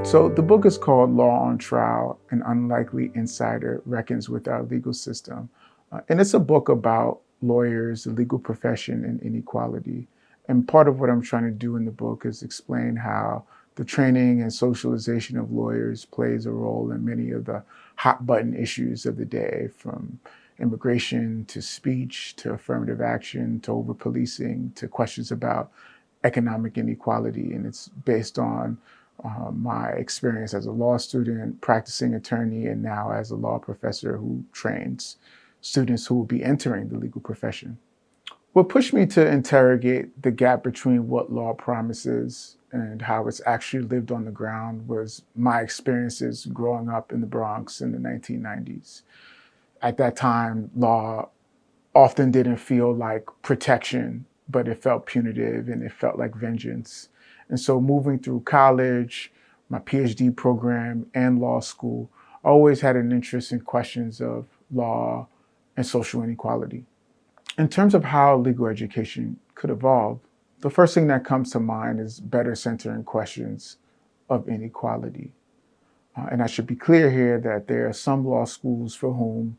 So the book is called Law on Trial: An Unlikely Insider Reckons with Our Legal System. And it's a book about lawyers, the legal profession, and inequality. And part of what I'm trying to do in the book is explain how the training and socialization of lawyers plays a role in many of the hot button issues of the day, from immigration to speech to affirmative action to over policing to questions about economic inequality. And it's based on my experience as a law student, practicing attorney, and now as a law professor who trains students who will be entering the legal profession. What pushed me to interrogate the gap between what law promises and how it's actually lived on the ground was my experiences growing up in the Bronx in the 1990s. At that time, law often didn't feel like protection, but it felt punitive and it felt like vengeance. And so moving through college, my PhD program, and law school, I always had an interest in questions of law and social inequality. In terms of how legal education could evolve, the first thing that comes to mind is better centering questions of inequality. And I should be clear here that there are some law schools for whom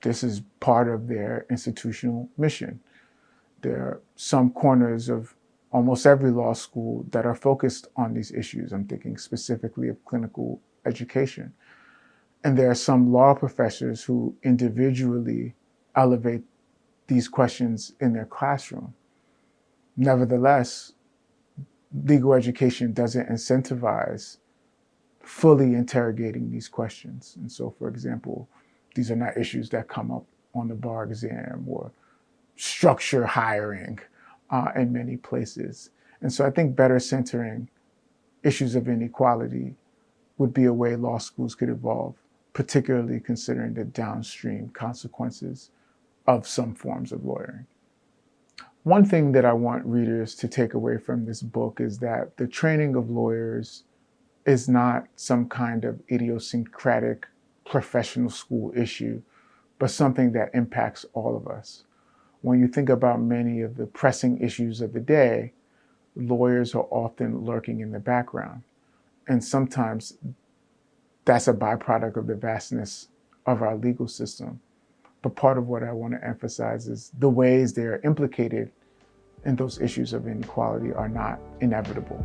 this is part of their institutional mission. There are some corners of almost every law school that are focused on these issues. I'm thinking specifically of clinical education. And there are some law professors who individually elevate these questions in their classroom. Nevertheless, legal education doesn't incentivize fully interrogating these questions. And so, for example, these are not issues that come up on the bar exam or structure hiring in many places. And so I think better centering issues of inequality would be a way law schools could evolve, particularly considering the downstream consequences of some forms of lawyering. One thing that I want readers to take away from this book is that the training of lawyers is not some kind of idiosyncratic professional school issue, but something that impacts all of us. When you think about many of the pressing issues of the day, lawyers are often lurking in the background. And sometimes that's a byproduct of the vastness of our legal system. But part of what I want to emphasize is the ways they're implicated in those issues of inequality are not inevitable.